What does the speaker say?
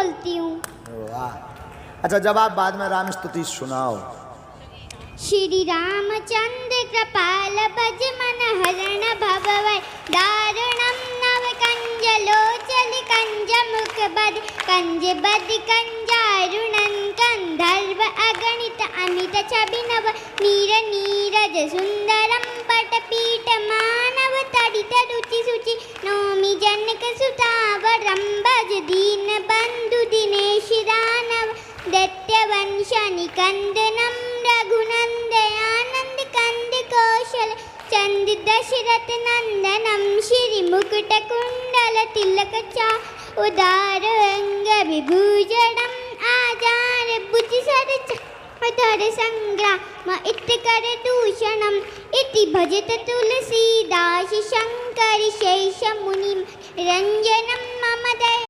बोलती हूँ। वाह, अच्छा जब आप बाद में राम स्तुति सुनाओ। श्री रामचंद्र कृपाल भज मन हरण भव वै दारुणम नव कंज लोचल कंज मुख बद कंज बद कंजारुणन कंधर्व अगणित अमित छबिनव नीर नीरज सुंदरम पटपीठ मानव तडित रुचि सुचि नौमि जनक सुतावरम भज दीन बंधु दिनेश दानव दैत्यवंश निकंदनम रघुनंदयानंद कंद कौशल चंद दशरथ नंदनम श्री मुकुट कुंडल तिलक चा उदार अंग विभूषणम आजार भुज सर धर संग्राम इति कर दूषणम इति भजत तुलसीदास शंकर शेष मुनि रंजनम मम दय